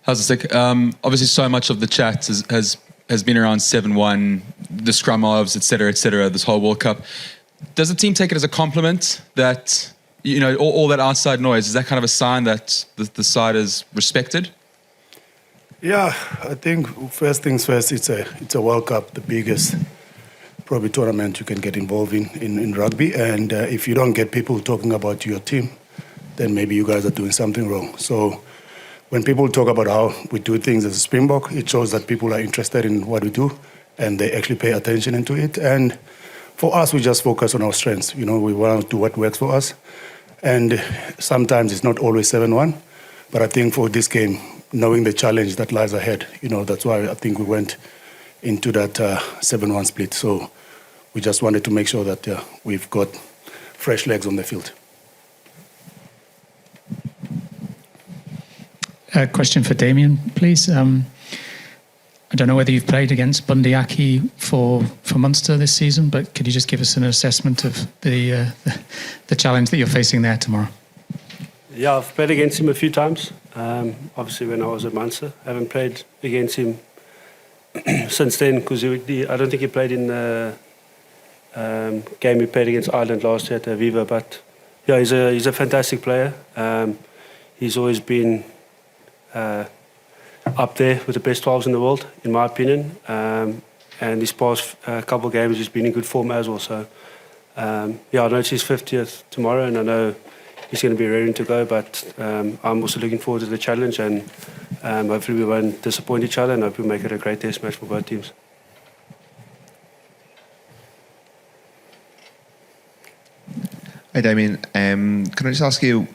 How's it, Stick? Obviously, so much of the chat has been around 7-1, the scrum halves, etc., this whole World Cup. Does the team take it as a compliment that, you know, all that outside noise, is that kind of a sign that the side is respected? Yeah, I think first things first, it's a World Cup, the biggest probably tournament you can get involved in rugby. And if you don't get people talking about your team, then maybe you guys are doing something wrong. So when people talk about how we do things as a Springbok, it shows that people are interested in what we do and they actually pay attention into it. And for us, we just focus on our strengths. You know, we want to do what works for us. And sometimes it's not always 7-1. But I think for this game, knowing the challenge that lies ahead, you know, that's why I think we went into that 7-1 split. So we just wanted to make sure that we've got fresh legs on the field. A question for Damian, please. I don't know whether you've played against Bundy Aki for Munster this season, but could you just give us an assessment of the challenge that you're facing there tomorrow? Yeah, I've played against him a few times. Obviously, when I was at Munster, I haven't played against him since then because I don't think he played in the game he played against Ireland last year at Viva. But yeah, he's a fantastic player. He's always been up there with the best 12s in the world, in my opinion. And these past couple of games, he's been in good form as well. So, yeah, I know it's his 50th tomorrow, and I know he's going to be ready to go. But I'm also looking forward to the challenge, and hopefully we won't disappoint each other, and hope we make it a great test match for both teams. Hi, Damian. Can I just ask you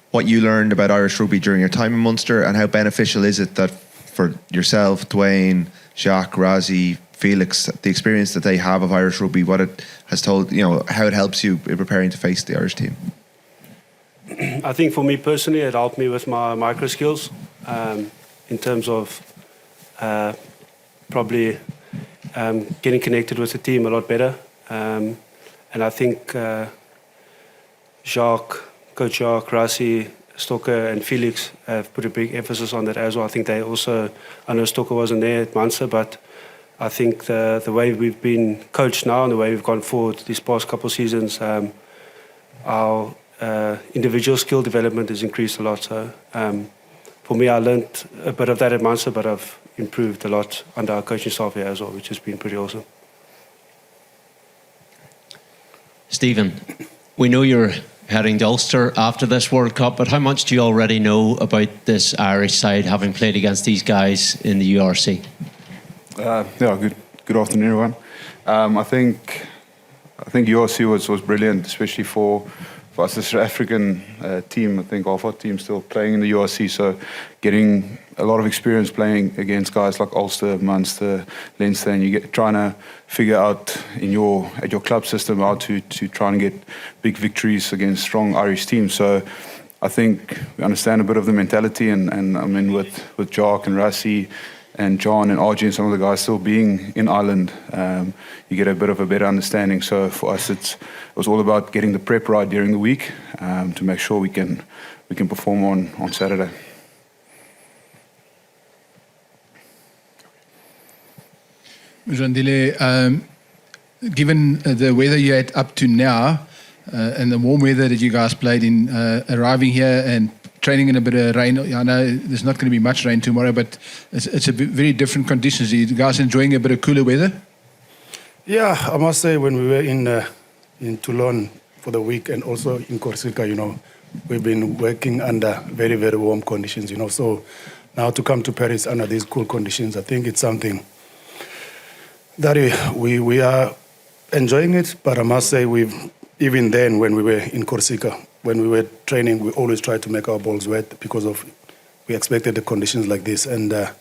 what you learned about Irish rugby during your time in Munster, and how beneficial is it that for yourself, Dwayne, Jacques, Razi, Felix, the experience that they have of Irish rugby, what it has told, you know, how it helps you in preparing to face the Irish team? I think for me personally, it helped me with my micro skills in terms of probably getting connected with the team a lot better. And I think Coach Jacques, Rassi, Stocker and Felix have put a big emphasis on that as well. I think they also, I know Stocker wasn't there at Munster, but I think the way we've been coached now and the way we've gone forward these past couple of seasons, our individual skill development has increased a lot. So for me, I learned a bit of that at Munster, but I've improved a lot under our coaching staff here as well, which has been pretty awesome. Stephen, we know you're heading to Ulster after this World Cup, but how much do you already know about this Irish side, having played against these guys in the URC? Good afternoon, everyone. I think URC was brilliant, especially for us, the South African team. I think half our team still playing in the URC, so getting a lot of experience playing against guys like Ulster, Munster, Leinster, and you get trying to figure out at your club system how to try and get big victories against strong Irish teams. So I think we understand a bit of the mentality, and I mean with Jacques and Rassi and John and RG and some of the guys still being in Ireland, you get a bit of a better understanding. So for us, it was all about getting the prep right during the week to make sure we can perform on Saturday. Mzwandile, given the weather you had up to now and the warm weather that you guys played in, arriving here and training in a bit of rain, I know there's not going to be much rain tomorrow, but it's a very different conditions. Are you guys enjoying a bit of cooler weather? Yeah, I must say when we were in Toulon for the week and also in Corsica, you know, we've been working under very, very warm conditions, you know. So now to come to Paris under these cool conditions, I think it's something that we are enjoying it. But I must say even then when we were in Corsica, when we were training, we always tried to make our balls wet because we expected the conditions like this. And the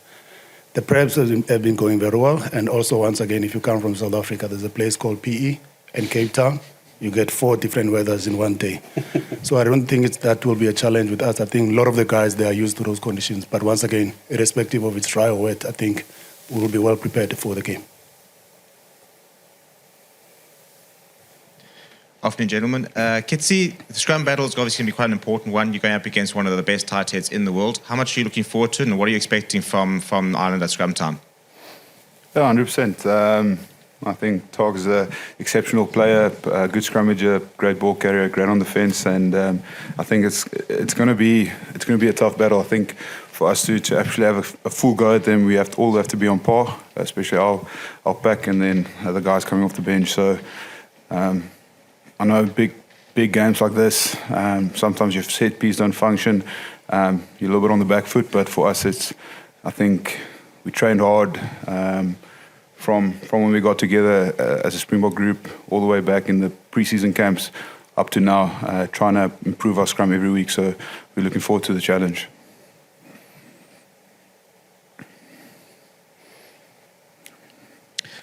preps have been going very well. And also, once again, if you come from South Africa, there's a place called PE in Cape Town. You get 4 different weathers in one day. So I don't think that will be a challenge with us. I think a lot of the guys, they are used to those conditions. But once again, irrespective of it's dry or wet, I think we will be well prepared for the game. Afternoon, gentlemen. Kitsi, the scrum battle is obviously going to be quite an important one. You're going up against one of the best tight heads in the world. How much are you looking forward to it, and what are you expecting from Ireland at scrum time? Yeah, 100%. I think Tog is an exceptional player, a good scrummager, great ball carrier, great on the fence, and I think it's going to be a tough battle. I think for us to actually have a full go at them, we all have to be on par, especially our pack, and then the guys coming off the bench. So I know big games like this, sometimes your set piece don't function. You're a little bit on the back foot, but for us, I think we trained hard. From when we got together as a Springbok group all the way back in the pre-season camps up to now, trying to improve our scrum every week. So we're looking forward to the challenge.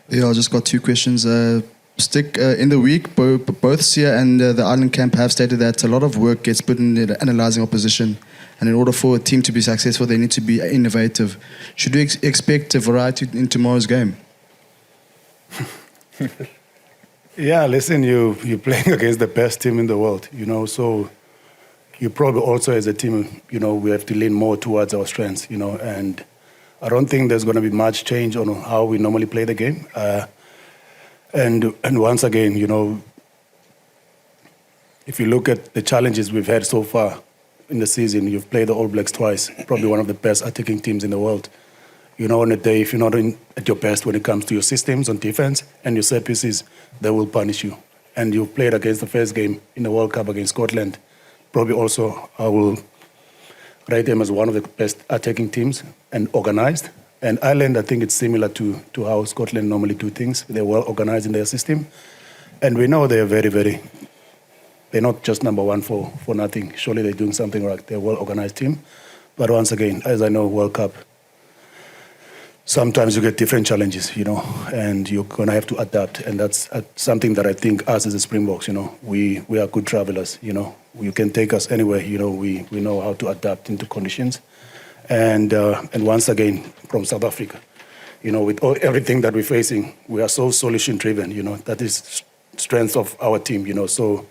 Yeah, I just got two questions. Stick, in the week, both Sia and the Ireland camp have stated that a lot of work gets put into analysing opposition. And in order for a team to be successful, they need to be innovative. Should we expect a variety in tomorrow's game? Yeah, listen, you're playing against the best team in the world, so you probably also as a team, we have to lean more towards our strengths, and I don't think there's going to be much change on how we normally play the game. And once again, if you look at the challenges we've had so far in the season, you've played the All Blacks twice, probably one of the best attacking teams in the world. On a day, if you're not at your best when it comes to your systems on defense and your set pieces, they will punish you. And you played against the first game in the World Cup against Scotland. Probably also, I will rate them as one of the best attacking teams and organized. And Ireland, I think it's similar to how Scotland normally do things. They're well organized in their system. And we know they're they're not just number one for nothing. Surely they're doing something right. They're a well-organized team. But once again, as I know, World Cup, sometimes you get different challenges, and you're going to have to adapt. And that's something that I think us as a Springboks, we are good travelers, You can take us anywhere, we know how to adapt into conditions. And once again, from South Africa, with everything that we're facing, we are so solution-driven, that is strength of our team, So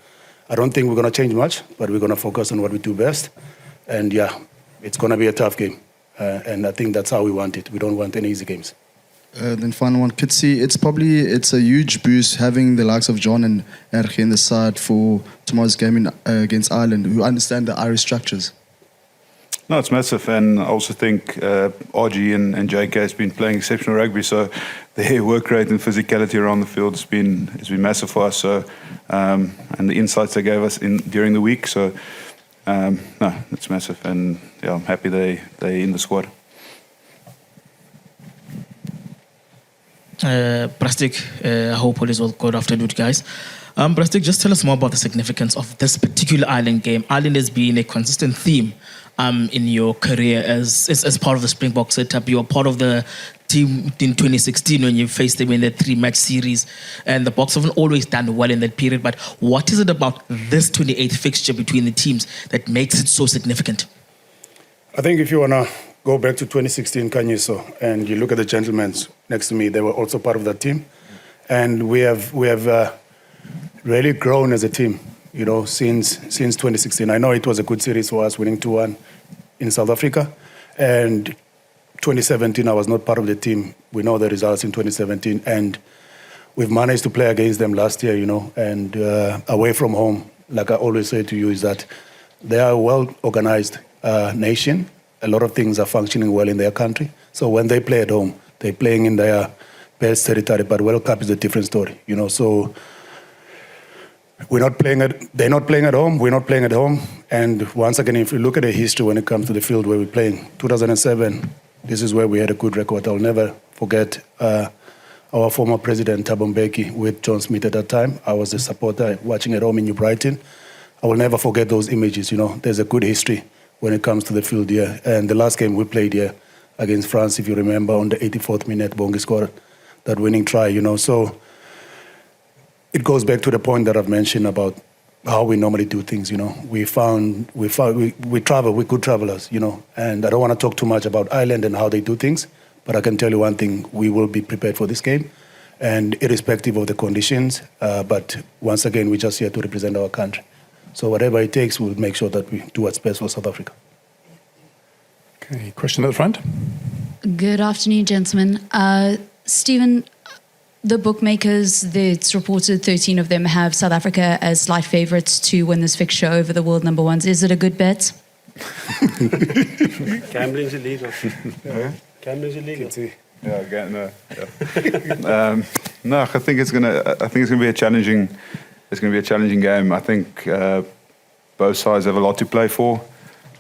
I don't think we're going to change much, but we're going to focus on what we do best. And yeah, it's going to be a tough game. And I think that's how we want it. We don't want any easy games. Then final one, Kitsi, it's a huge boost having the likes of John and Erge in the side for tomorrow's game against Ireland, who understand the Irish structures. No, it's massive, and I also think RG and JK has been playing exceptional rugby, so their work rate and physicality around the field has been massive for us. So, and the insights they gave us during the week. So, no, it's massive, and yeah, I'm happy they're in the squad. Prastic, I hope all is well. Good afternoon, guys. Prastic, just tell us more about the significance of this particular Ireland game. Ireland has been a consistent theme in your career as part of the Springbok setup. You were part of the team in 2016 when you faced them in the 3-match series, and the Boks haven't always done well in that period. But what is it about this 28th fixture between the teams that makes it so significant? I think if you want to go back to 2016, Kanyiso, and you look at the gentlemen next to me, they were also part of that team. And we have really grown as a team, since 2016. I know it was a good series for us, winning 2-1 in South Africa. And 2017, I was not part of the team. We know the results in 2017. And we've managed to play against them last year, and away from home, like I always say to you, is that they are a well-organized nation. A lot of things are functioning well in their country. So when they play at home, they're playing in their best territory. But World Cup is a different story, So they're not playing at home. We're not playing at home. And once again, if you look at the history when it comes to the field where we're playing, 2007, this is where we had a good record. I'll never forget our former president, Thabo Mbeki, with John Smith at that time. I was a supporter watching at home in New Brighton. I will never forget those images. There's a good history when it comes to the field here. And the last game we played here against France, if you remember, on the 84th minute, Bongi scored that winning try, So it goes back to the point that I've mentioned about how we normally do things, We travel, we're good travelers, And I don't want to talk too much about Ireland and how they do things, but I can tell you one thing, we will be prepared for this game. and irrespective of the conditions. But once again, we're just here to represent our country. So whatever it takes, we'll make sure that we do what's best for South Africa. Okay, question at the front. Good afternoon, gentlemen. Steven, the bookmakers, it's reported 13 of them have South Africa as slight favourites to win this fixture over the world number ones. Is it a good bet? Gambling's illegal. Gambling's illegal. Yeah, again, no. Yeah. No, I think it's gonna be a challenging. It's going to be a challenging game. I think both sides have a lot to play for.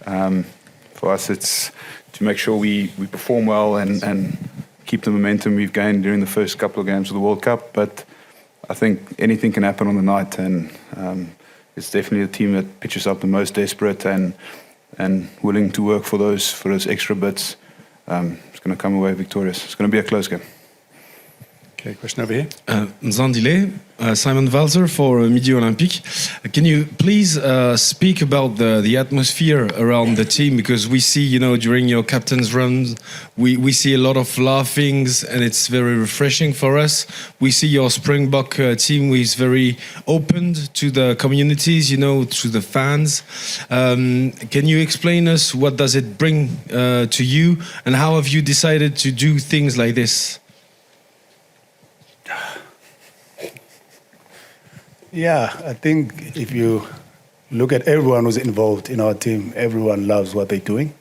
For us, it's to make sure we perform well and keep the momentum we've gained during the first couple of games of the World Cup. But I think anything can happen on the night, and it's definitely the team that pitches up the most desperate and willing to work for those extra bits. It's going to come away victorious. It's going to be a close game. Okay, question over here. Mzwandile, Simon Valzer for Midi Olympique. Can you please speak about the atmosphere around the team? Because we see, during your captain's runs, we see a lot of laughings, and it's very refreshing for us. We see your Springbok team who is very open to the communities, to the fans. Can you explain us what does it bring to you, and how have you decided to do things like this? Yeah, I think if you look at everyone who's involved in our team, everyone loves what they're doing.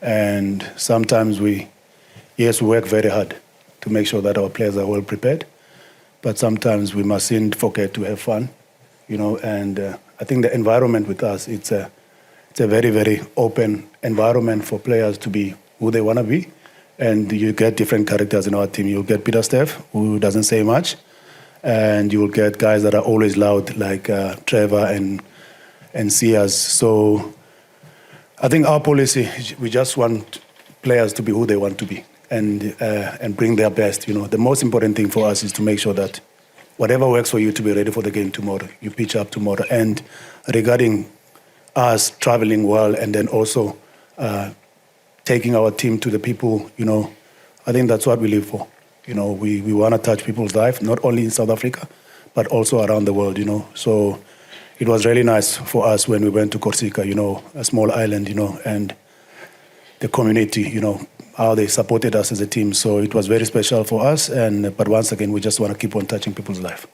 And sometimes we work very hard to make sure that our players are well prepared. But sometimes we mustn't forget to have fun, and I think the environment with us, it's a very, very open environment for players to be who they want to be. And you get different characters in our team. You'll get Peter Steph, who doesn't say much. And you will get guys that are always loud, like Trevor and Sias. So I think our policy, we just want players to be who they want to be and bring their best. The most important thing for us is to make sure that whatever works for you to be ready for the game tomorrow, you pitch up tomorrow. And regarding us traveling well and then also taking our team to the people, I think that's what we live for. We want to touch people's life, not only in South Africa, but also around the world, So it was really nice for us when we went to Corsica, a small island, and the community, how they supported us as a team. So it was very special for us. But once again, we just want to keep on touching people's life.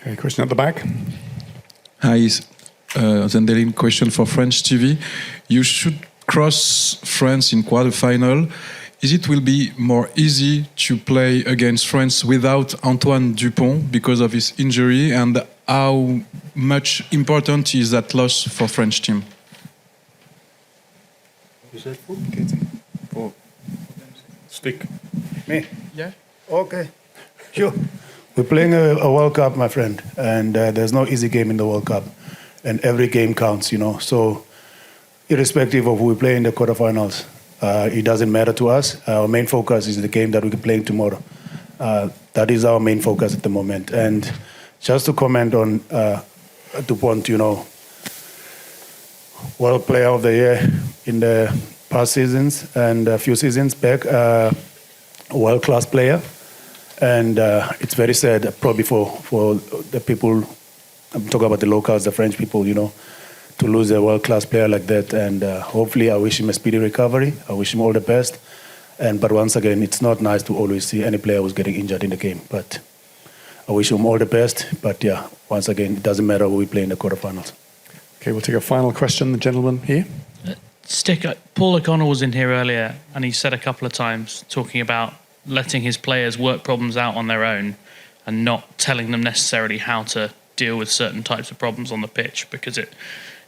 Okay, question at the back. Hi, Zendeline, question for French TV. You should cross France in quarterfinal. Will be more easy to play against France without Antoine Dupont because of his injury, and how much important is that loss for French team? Is that For stick. Me? Yeah. Okay. Sure. We're playing a World Cup, my friend, and there's no easy game in the World Cup, and every game counts, So irrespective of who we play in the quarterfinals, it doesn't matter to us. Our main focus is the game that we're playing tomorrow. That is our main focus at the moment. And just to comment on Dupont, World Player of the Year in the past seasons and a few seasons back, world-class player. And it's very sad, probably for the people, I'm talking about the locals, the French people, to lose a world-class player like that. And hopefully I wish him a speedy recovery. I wish him all the best. But once again, it's not nice to always see any player who's getting injured in the game. But I wish him all the best. But yeah, once again, it doesn't matter who we play in the quarterfinals. Okay, we'll take a final question. The gentleman here. Paul O'Connell was in here earlier, and he said a couple of times, talking about letting his players work problems out on their own and not telling them necessarily how to deal with certain types of problems on the pitch, because it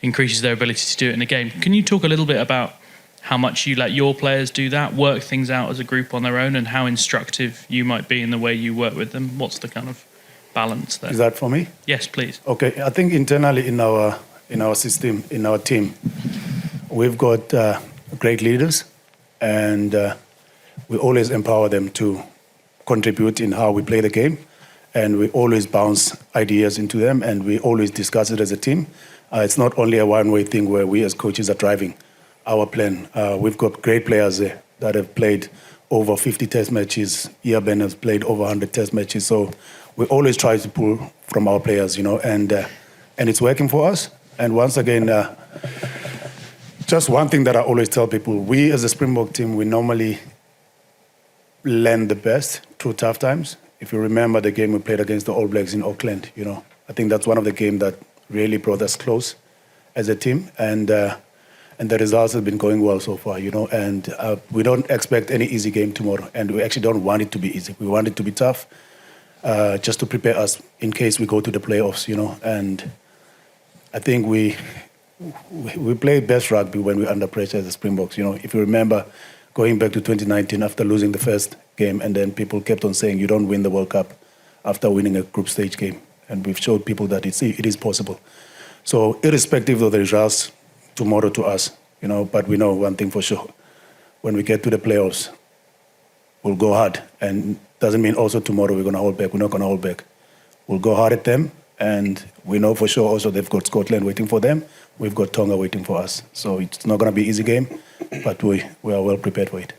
increases their ability to do it in the game. Can you talk a little bit about how much you let your players do that, work things out as a group on their own, and how instructive you might be in the way you work with them? What's the kind of balance there? Is that for me? Yes, please. Okay, I think internally in our system, in our team, we've got great leaders, and we always empower them to contribute in how we play the game, and we always bounce ideas into them, and we always discuss it as a team. It's not only a one-way thing where we as coaches are driving our plan. We've got great players there that have played over 50 test matches. Iaben has played over 100 test matches. So we always try to pull from our players, and it's working for us. And once again, just one thing that I always tell people, we as a Springbok team, we normally learn the best through tough times. If you remember the game we played against the All Blacks in Auckland, I think that's one of the games that really brought us close as a team. And the results have been going well so far, and we don't expect any easy game tomorrow. And we actually don't want it to be easy. We want it to be tough, just to prepare us in case we go to the playoffs, And I think we play best rugby when we're under pressure as the Springboks. If you remember, going back to 2019 after losing the first game, and then people kept on saying you don't win the World Cup after winning a group stage game. And we've showed people that it is possible. So irrespective of the results tomorrow to us, but we know one thing for sure. When we get to the playoffs, we'll go hard. And doesn't mean also tomorrow we're going to hold back. We're not going to hold back. We'll go hard at them. And we know for sure also they've got Scotland waiting for them. We've got Tonga waiting for us. So it's not going to be an easy game, but we are well prepared for it.